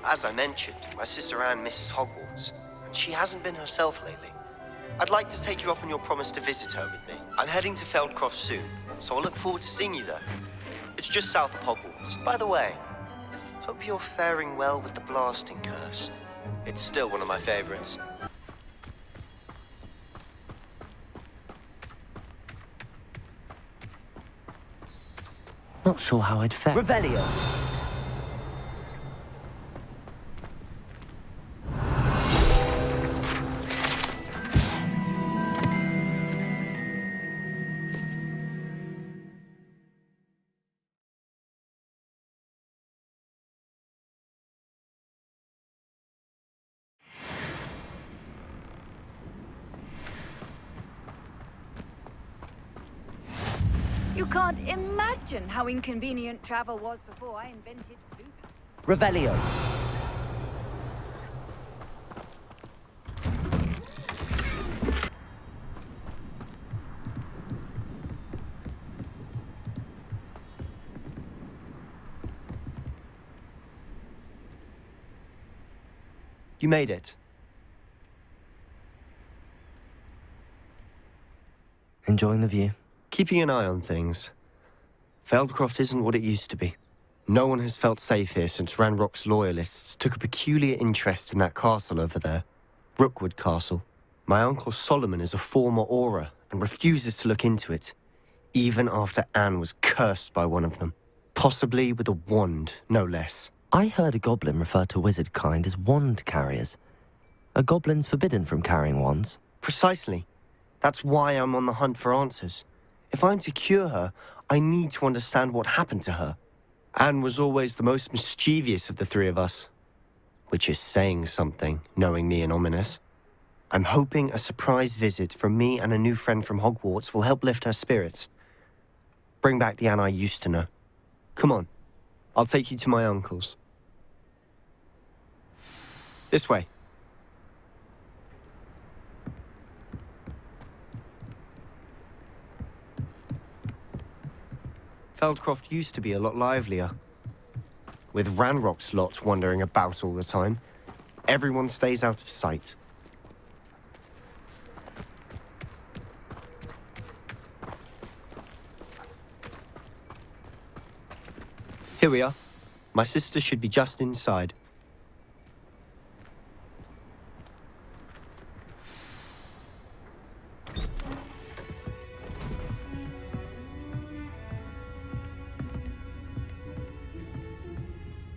As I mentioned, my sister Anne misses Hogwarts, and she hasn't been herself lately. I'd like to take you up on your promise to visit her with me. I'm heading to Feldcroft soon, so I'll look forward to seeing you there. It's just south of Hogwarts. By the way, hope you're faring well with the blasting curse. It's still one of my favorites. Not sure how I'd fare. Revelio. You can't imagine how inconvenient travel was before I invented food. Revelio. You made it. Enjoying the view? Keeping an eye on things. Feldcroft isn't what it used to be. No one has felt safe here since Ranrock's loyalists took a peculiar interest in that castle over there. Rookwood Castle. My uncle Solomon is a former Auror and refuses to look into it, even after Anne was cursed by one of them. Possibly with a wand, no less. I heard a goblin refer to wizard kind as wand carriers. Are goblins forbidden from carrying wands? Precisely. That's why I'm on the hunt for answers. If I'm to cure her, I need to understand what happened to her. Anne was always the most mischievous of the three of us. Which is saying something, knowing me and Ominous. I'm hoping a surprise visit from me and a new friend from Hogwarts will help lift her spirits. Bring back the Anne I used to know. Come on, I'll take you to my uncle's. This way. Feldcroft used to be a lot livelier. With Ranrock's lot wandering about all the time, everyone stays out of sight. Here we are. My sister should be just inside.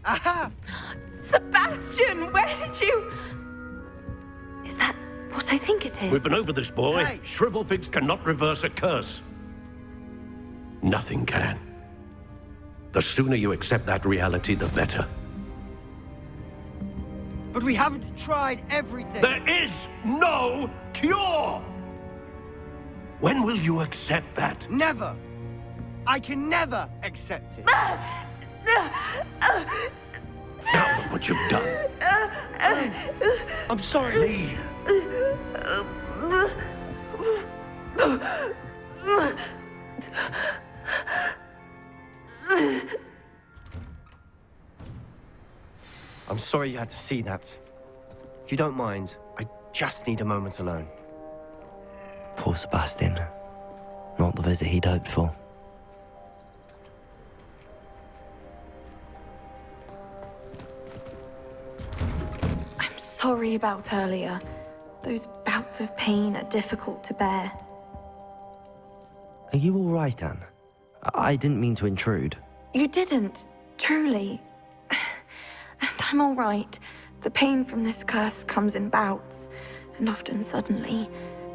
Aha! Sebastian, where did you... Is that what I think it is? We've been over this, boy. Hey. Shrivelfigs cannot reverse a curse. Nothing can. The sooner you accept that reality, the better. But we haven't tried everything. There is no cure! When will you accept that? Never. I can never accept it. Now look what you've done. I'm sorry. Leave. I'm sorry you had to see that. If you don't mind, I just need a moment alone. Poor Sebastian. Not the visit he'd hoped for. I'm sorry about earlier. Those bouts of pain are difficult to bear. Are you all right, Anne? I didn't mean to intrude. You didn't, truly. And I'm all right. The pain from this curse comes in bouts, and often suddenly.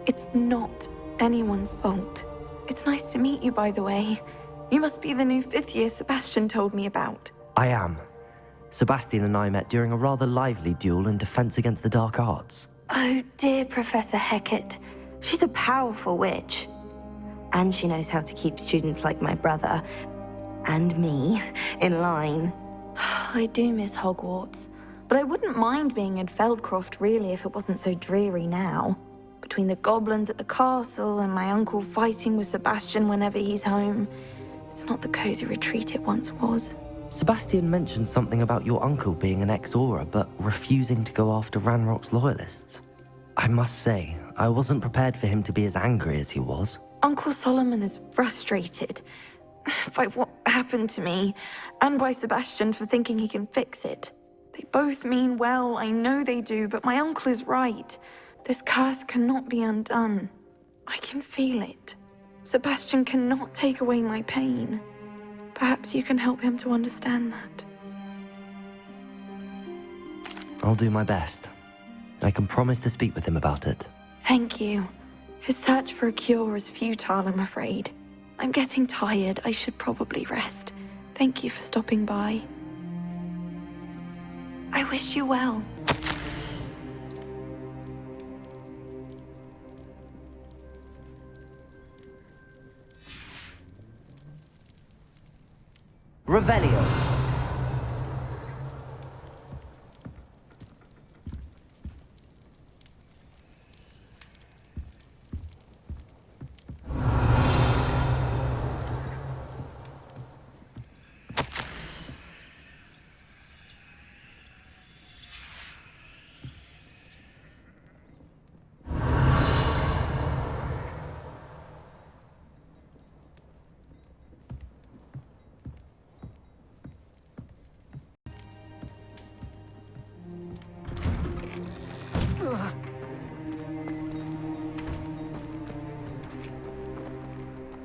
It's not anyone's fault. It's nice to meet you, by the way. You must be the new fifth year Sebastian told me about. I am. Sebastian and I met during a rather lively duel in defense against the dark arts. Oh, dear Professor Hecat. She's a powerful witch. And she knows how to keep students like my brother, and me, in line. I do miss Hogwarts, but I wouldn't mind being in Feldcroft, really, if it wasn't so dreary now. Between the goblins at the castle and my uncle fighting with Sebastian whenever he's home, it's not the cozy retreat it once was. Sebastian mentioned something about your uncle being an ex-Aura, but refusing to go after Ranrock's loyalists. I must say, I wasn't prepared for him to be as angry as he was. Uncle Solomon is frustrated by what happened to me, and by Sebastian for thinking he can fix it. They both mean well, I know they do, but my uncle is right. This curse cannot be undone. I can feel it. Sebastian cannot take away my pain. Perhaps you can help him to understand that. I'll do my best. I can promise to speak with him about it. Thank you. His search for a cure is futile, I'm afraid. I'm getting tired. I should probably rest. Thank you for stopping by. I wish you well. Revelio.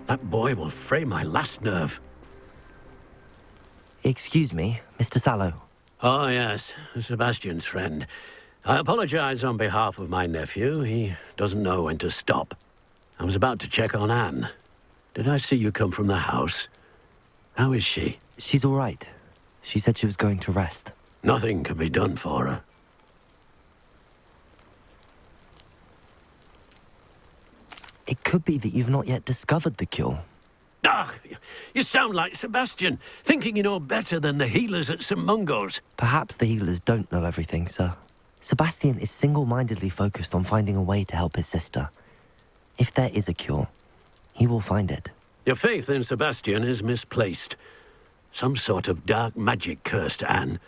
That boy will fray my last nerve. Excuse me, Mr. Sallow. Oh, yes, Sebastian's friend. I apologize on behalf of my nephew. He doesn't know when to stop. I was about to check on Anne. Did I see you come from the house? How is she? She's all right. She said she was going to rest. Nothing can be done for her. It could be that you've not yet discovered the cure. Ah, you sound like Sebastian, thinking you know better than the healers at St. Mungo's. Perhaps the healers don't know everything, sir. Sebastian is single-mindedly focused on finding a way to help his sister. If there is a cure, he will find it. Your faith in Sebastian is misplaced. Some sort of dark magic cursed Anne,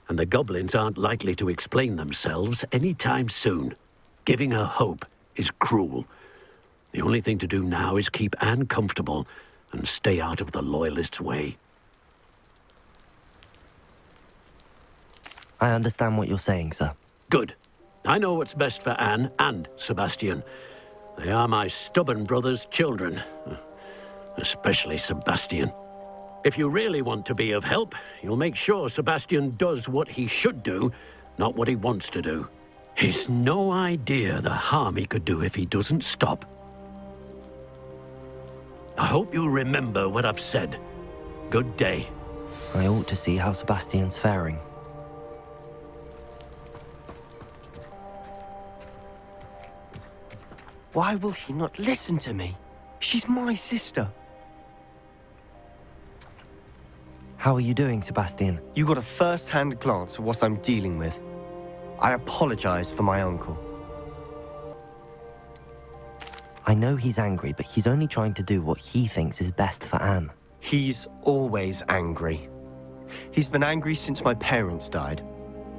and the goblins aren't likely to explain themselves any time soon. Giving her hope is cruel. The only thing to do now is keep Anne comfortable and stay out of the Loyalists' way. I understand what you're saying, sir. Good. I know what's best for Anne and Sebastian. They are my stubborn brother's children. Especially Sebastian. If you really want to be of help, you'll make sure Sebastian does what he should do, not what he wants to do. He's no idea the harm he could do if he doesn't stop. I hope you'll remember what I've said. Good day. I ought to see how Sebastian's faring. Why will he not listen to me? She's my sister. How are you doing, Sebastian? You got a first-hand glance at what I'm dealing with. I apologize for my uncle. I know he's angry, but he's only trying to do what he thinks is best for Anne. He's always angry. He's been angry since my parents died.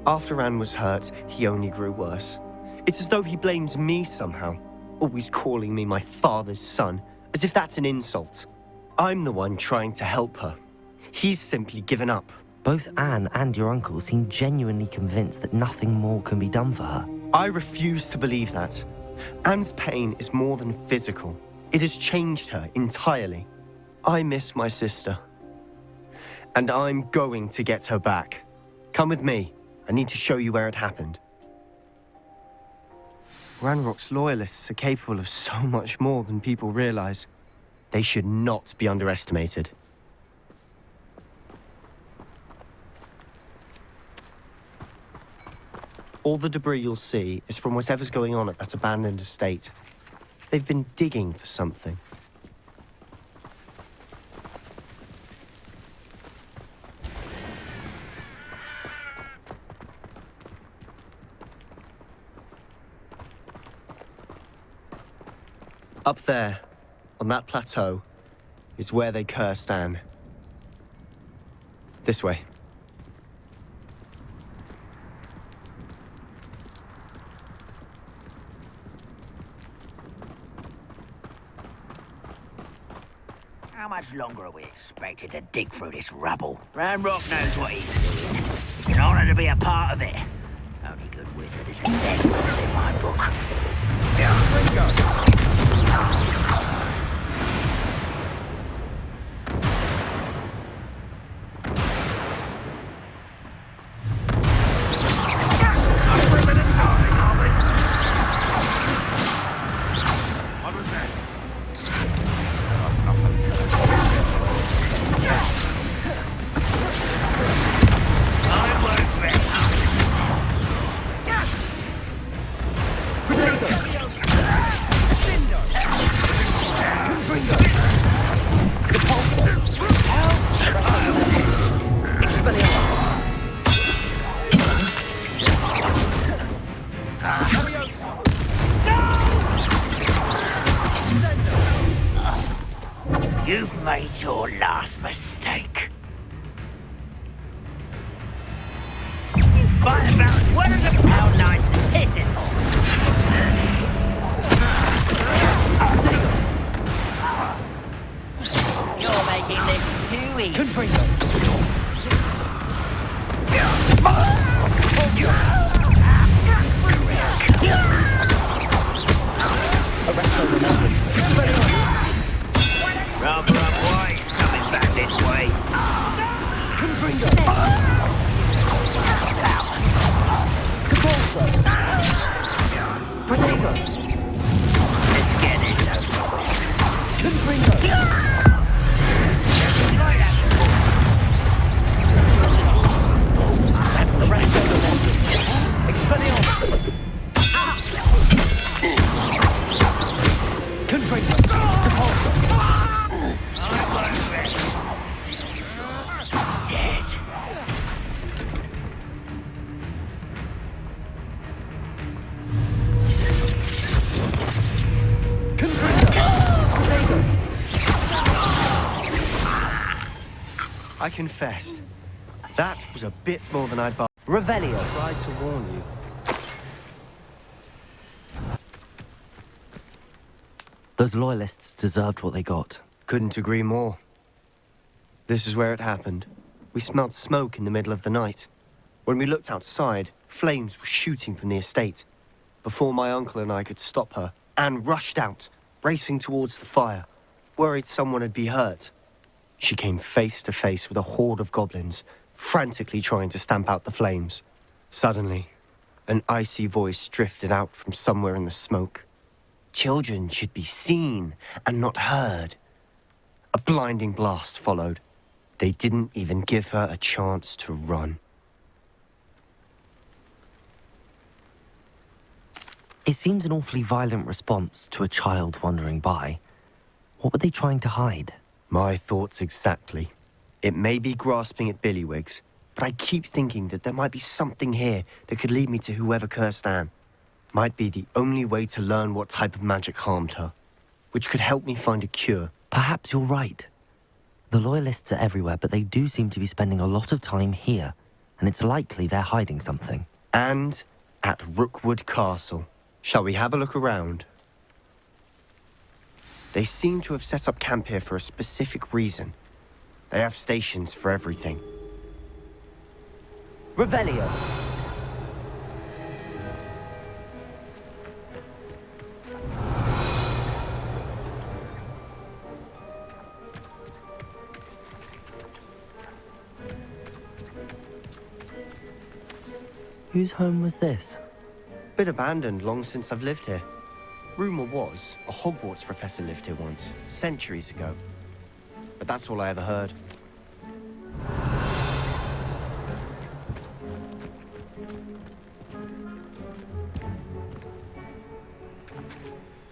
After Anne was hurt, he only grew worse. It's as though he blames me somehow, always calling me my father's son, as if that's an insult. I'm the one trying to help her. He's simply given up. Both Anne and your uncle seem genuinely convinced that nothing more can be done for her. I refuse to believe that. Anne's pain is more than physical. It has changed her entirely. I miss my sister. And I'm going to get her back. Come with me. I need to show you where it happened. Ranrock's loyalists are capable of so much more than people realize. They should not be underestimated. All the debris you'll see is from whatever's going on at that abandoned estate. They've been digging for something. Up there, on that plateau, is where they cursed Anne. This way. How much longer are we expected to dig through this rubble? Ranrock knows what he's doing. It's an honor to be a part of it. Only good wizard is a dead wizard in my book. You've made your last mistake. You fight about as well as a pound nice and hit it. You're making this too easy. Rather unwise coming back this way. Let's get this over Dead. I confess, that was a bit more than I'd Revelio. tried to warn you. Those loyalists deserved what they got. Couldn't agree more. This is where it happened. We smelled smoke in the middle of the night. When we looked outside, flames were shooting from the estate. Before my uncle and I could stop her, Anne rushed out, racing towards the fire, worried someone had been hurt. She came face to face with a horde of goblins, frantically trying to stamp out the flames. Suddenly, an icy voice drifted out from somewhere in the smoke. Children should be seen and not heard. A blinding blast followed. They didn't even give her a chance to run. It seems an awfully violent response to a child wandering by. What were they trying to hide? My thoughts exactly. It may be grasping at Billywigs, but I keep thinking that there might be something here that could lead me to whoever cursed Anne. Might be the only way to learn what type of magic harmed her, which could help me find a cure. Perhaps you're right. The Loyalists are everywhere, but they do seem to be spending a lot of time here, and it's likely they're hiding something. And at Rookwood Castle. Shall we have a look around? They seem to have set up camp here for a specific reason. They have stations for everything. Revelio. Whose home was this? Been abandoned long since I've lived here. Rumour was a Hogwarts professor lived here once, centuries ago. But that's all I ever heard.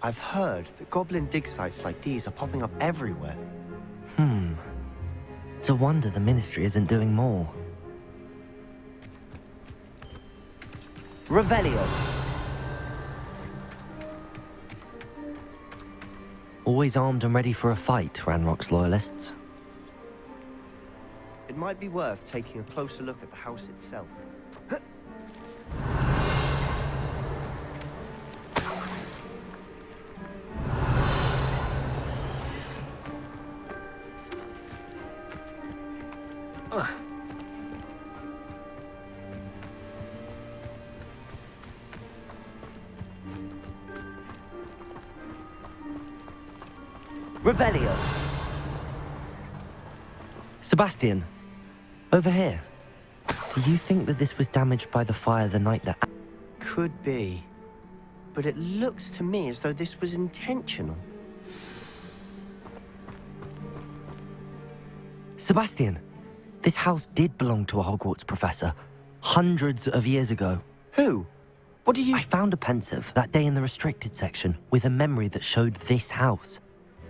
I've heard that goblin dig sites like these are popping up everywhere. It's a wonder the Ministry isn't doing more. Revelio. Always armed and ready for a fight, Ranrock's loyalists. it might be worth taking a closer look at the house itself. Revelio! Sebastian, over here. Do you think that this was damaged by the fire the night that... Could be. But it looks to me as though this was intentional. Sebastian, this house did belong to a Hogwarts professor, hundreds of years ago. Who? What do you... I found a pensive that day in the restricted section with a memory that showed this house.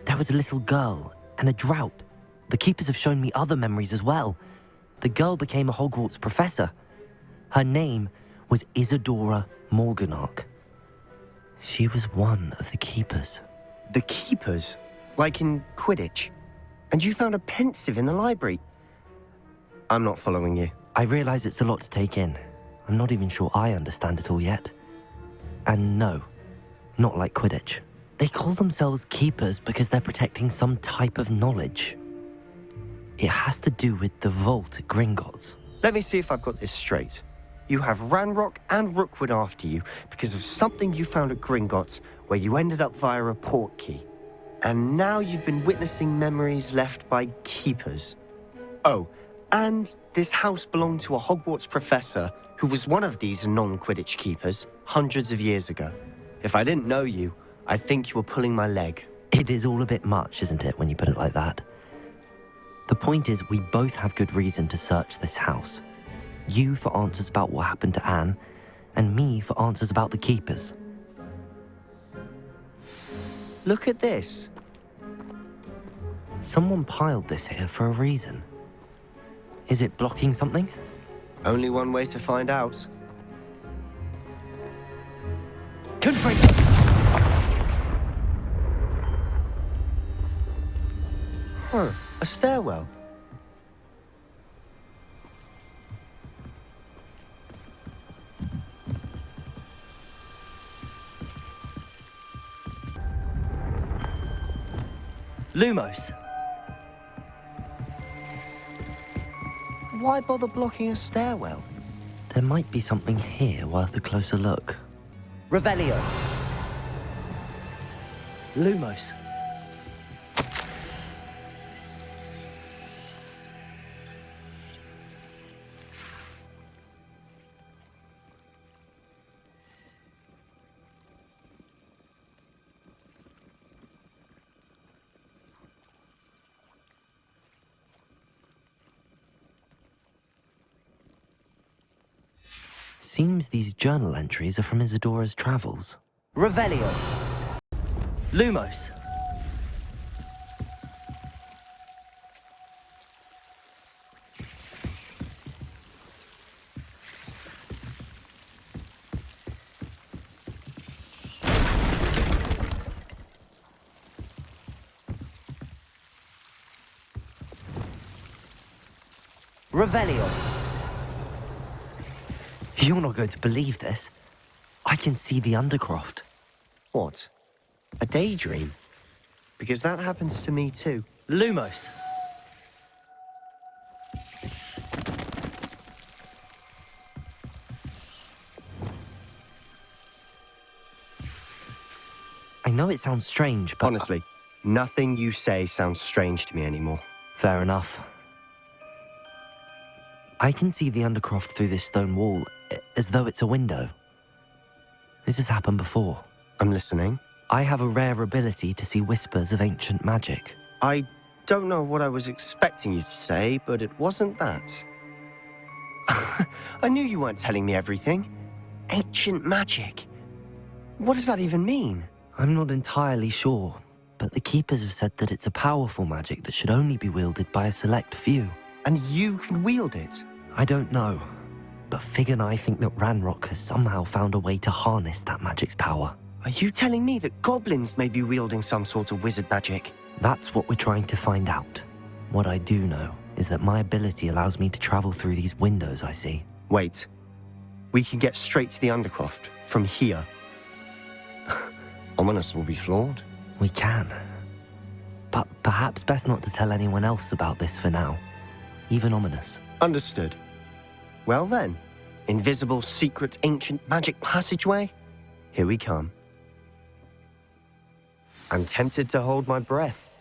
There was a little girl and a drought. The keepers have shown me other memories as well. The girl became a Hogwarts professor. Her name was Isadora Morganach. She was one of the keepers. The keepers? Like in Quidditch? And you found a pensive in the library? I'm not following you. I realize it's a lot to take in. I'm not even sure I understand it all yet. And no, not like Quidditch. They call themselves keepers because they're protecting some type of knowledge. It has to do with the vault at Gringotts. Let me see if I've got this straight. You have Ranrock and Rookwood after you because of something you found at Gringotts where you ended up via a port key. And now you've been witnessing memories left by keepers. Oh, and this house belonged to a Hogwarts professor who was one of these non-Quidditch keepers hundreds of years ago. If I didn't know you, I'd think you were pulling my leg. It is all a bit much, isn't it, when you put it like that? The point is, we both have good reason to search this house. You for answers about what happened to Anne, and me for answers about the keepers. Look at this. Someone piled this here for a reason. Is it blocking something? Only one way to find out. Confringo! Huh, a stairwell. Lumos! Why bother blocking a stairwell? There might be something here worth a closer look. Revelio! Lumos! Seems these journal entries are from Isadora's travels. Revelio! Lumos! Revelio! You're not going to believe this. I can see the Undercroft. What? A daydream? Because that happens to me too. Lumos! I know it sounds strange, but... Honestly, nothing you say sounds strange to me anymore. Fair enough. I can see the Undercroft through this stone wall, as though it's a window. This has happened before. I'm listening. I have a rare ability to see whispers of ancient magic. I don't know what I was expecting you to say, but it wasn't that. I knew you weren't telling me everything. Ancient magic. What does that even mean? I'm not entirely sure, but the Keepers have said that it's a powerful magic that should only be wielded by a select few. And you can wield it? I don't know, but Fig and I think that Ranrock has somehow found a way to harness that magic's power. Are you telling me that goblins may be wielding some sort of wizard magic? That's what we're trying to find out. What I do know is that my ability allows me to travel through these windows I see. Wait. We can get straight to the Undercroft from here. Ominous will be floored. We can. But perhaps best not to tell anyone else about this for now. Even Ominous. Understood. Well then, invisible, secret, ancient magic passageway? Here we come. I'm tempted to hold my breath.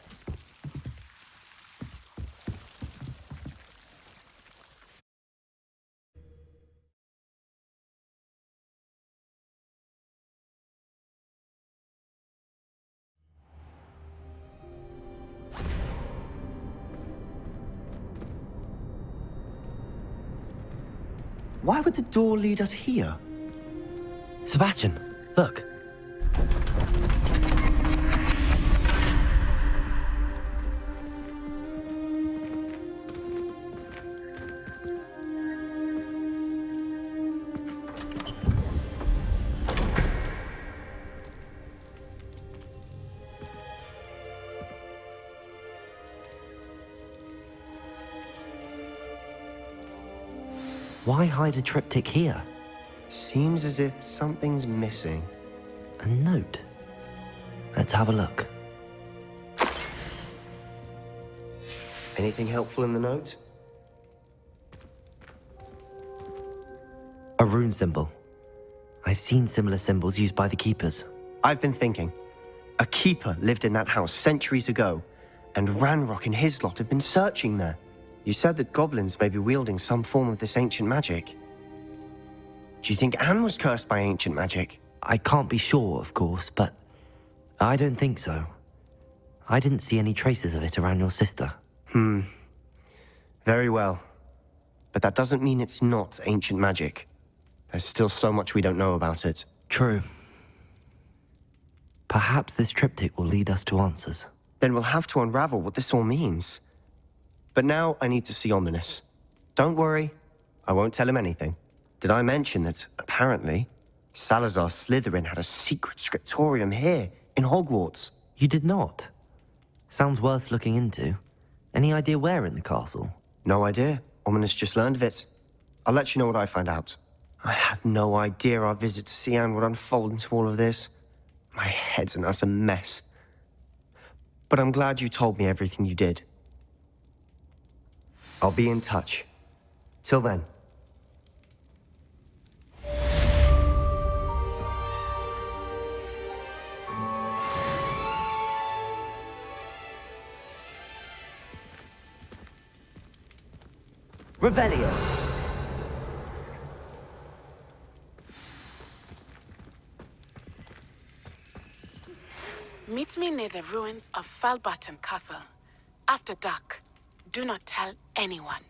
Why would the door lead us here? Sebastian, look. Why hide a triptych here? Seems as if something's missing. A note. Let's have a look. Anything helpful in the note? A rune symbol. I've seen similar symbols used by the keepers. I've been thinking. A keeper lived in that house centuries ago, and Ranrock and his lot have been searching there. You said that goblins may be wielding some form of this ancient magic. Do you think Anne was cursed by ancient magic? I can't be sure, of course, but I don't think so. I didn't see any traces of it around your sister. Very well. But that doesn't mean it's not ancient magic. There's still so much we don't know about it. True. Perhaps this triptych will lead us to answers. Then we'll have to unravel what this all means. But now I need to see Ominous. Don't worry, I won't tell him anything. Did I mention that, apparently, Salazar Slytherin had a secret scriptorium here, in Hogwarts? You did not? Sounds worth looking into. Any idea where in the castle? No idea. Ominous just learned of it. I'll let you know what I find out. I had no idea our visit to Cian would unfold into all of this. My head's an utter mess. But I'm glad you told me everything you did. I'll be in touch. Till then. Revelio! Meet me near the ruins of Falbutton Castle. After dark. Do not tell anyone.